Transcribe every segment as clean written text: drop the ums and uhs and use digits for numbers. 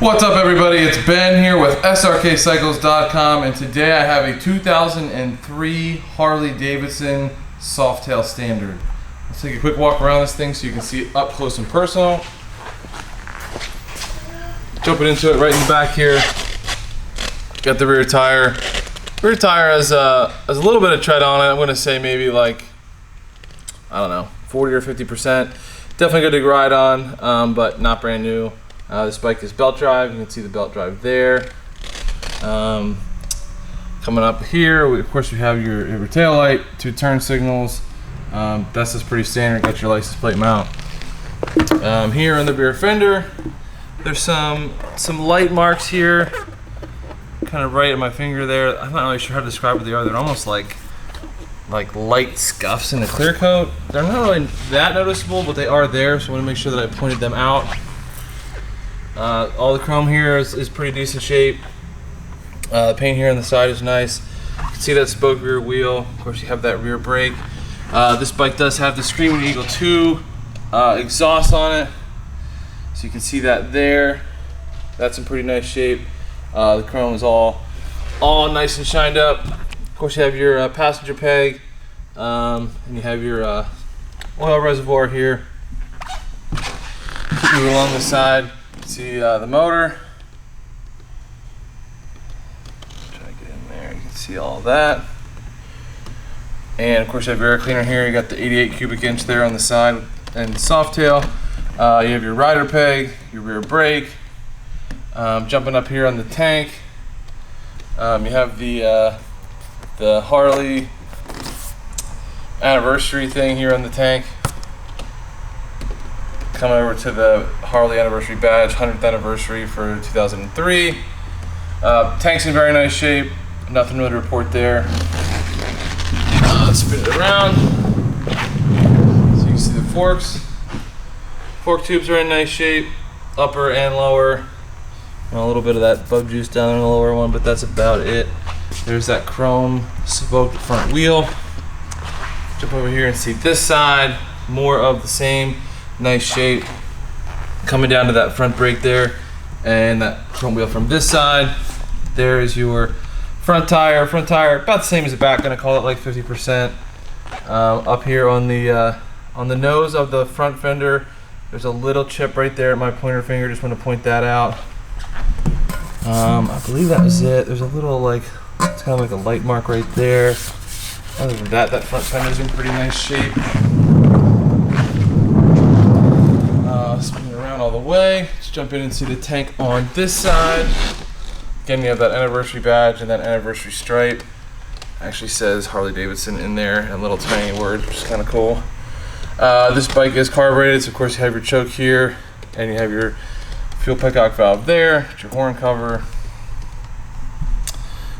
What's up, everybody? It's Ben here with Srkcycles.com, and today I have a 2003 Harley Davidson Softail Standard. Let's take a quick walk around this thing so you can see it up close and personal. Jumping into it right in the back here. Got the rear tire. Rear tire has a little bit of tread on it. I'm going to say maybe like, I don't know, 40 or 50%. Definitely good to ride on, but not brand new. This bike is belt drive. You can see the belt drive there. Coming up here, of course, we have your tail light, 2 turn signals. That's just pretty standard. Got your license plate mount. Here on the rear fender, there's some light marks here, kind of right at my finger there. I'm not really sure how to describe what they are. They're almost like light scuffs in the clear coat. They're not really that noticeable, but they are there, so I want to make sure that I pointed them out. All the chrome here is pretty decent shape. The paint here on the side is nice. You can see that spoke rear wheel. Of course, you have that rear brake. This bike does have the Screaming Eagle 2 exhaust on it, so you can see that there. That's in pretty nice shape. The chrome is all nice and shined up. Of course, you have your passenger peg, and you have your oil reservoir here. Move along the side. See the motor. Try to get in there. You can see all that. And of course, you have your air cleaner here. You got the 88 cubic inch there on the side and Softail. You have your rider peg, your rear brake. Jumping up here on the tank, you have the Harley anniversary thing here on the tank. Coming over to the Harley anniversary badge, 100th anniversary for 2003. Tank's in very nice shape. Nothing really to report there. Let's spin it around so you can see the forks. Fork tubes are in nice shape, upper and lower. A little bit of that bug juice down in the lower one, but that's about it. There's that chrome spoked front wheel. Jump over here and see this side. More of the same. Nice shape. Coming down to that front brake there, and that front wheel from this side. There is your front tire. Front tire about the same as the back. Gonna call it like 50%. Up here on the nose of the front fender, there's a little chip right there at my pointer finger. Just want to point that out. I believe that was it. There's a little it's kind of like a light mark right there. Other than that, that front fender's in pretty nice shape. Spin it around all the way. Let's jump in and see the tank on this side. Again, you have that anniversary badge and that anniversary stripe. Actually says Harley Davidson in there in little tiny words, which is kind of cool. This bike is carbureted, so of course you have your choke here, and you have your fuel petcock valve there, your horn cover.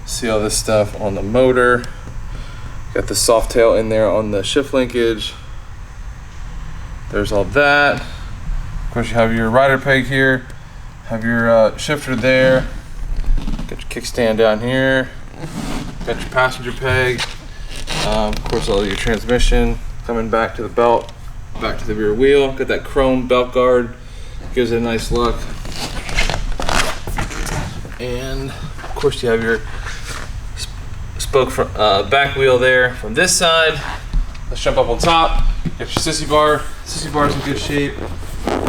See all this stuff on the motor. Got the Softail in there on the shift linkage. There's all that. Of course, you have your rider peg here, have your shifter there, got your kickstand down here, got your passenger peg, of course all your transmission coming back to the belt, back to the rear wheel, got that chrome belt guard, gives it a nice look, and of course you have your spoke back wheel there from this side. Let's jump up on top, got your sissy bar. Sissy bar's in good shape.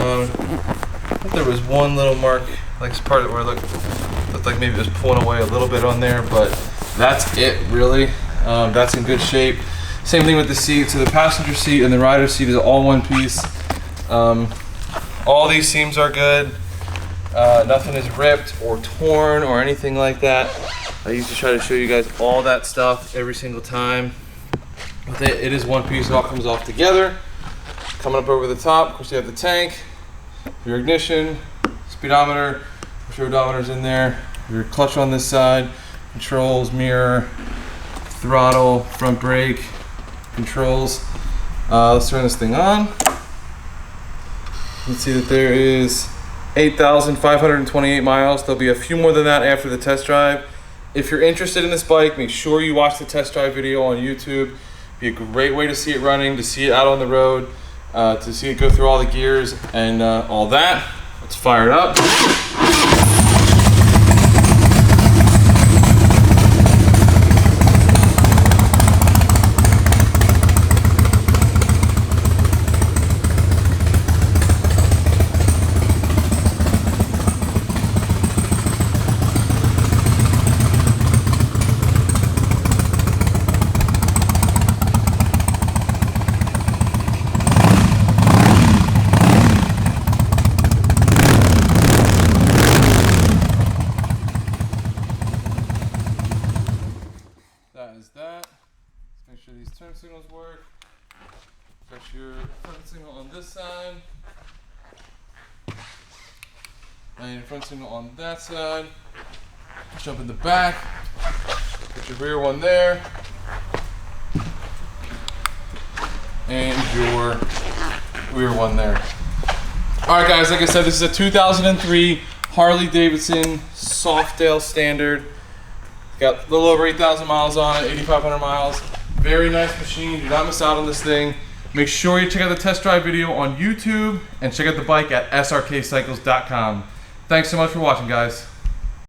I think there was one little mark, like part of it where it looked like maybe it was pulling away a little bit on there, but that's it really. That's in good shape. Same thing with the seat. So the passenger seat and the rider seat is all one piece. All these seams are good. Nothing is ripped or torn or anything like that. I used to try to show you guys all that stuff every single time. But it is one piece. It all comes off together. Coming up over the top, of course you have the tank, your ignition, speedometer, your odometer's in there, your clutch on this side, controls, mirror, throttle, front brake, controls. Let's turn this thing on. You can see that there is 8,528 miles. There'll be a few more than that after the test drive. If you're interested in this bike, make sure you watch the test drive video on YouTube. Be a great way to see it running, to see it out on the road. To see it go through all the gears and all that. Let's fire it up. turn signals work. Got your front signal on this side. And your front signal on that side. Jump in the back. Put your rear one there. And your rear one there. Alright guys, like I said, this is a 2003 Harley Davidson Softail standard. Got a little over 8,000 miles on it, 8,500 miles. Very nice machine, do not miss out on this thing. Make sure you check out the test drive video on YouTube and check out the bike at srkcycles.com. Thanks so much for watching, guys.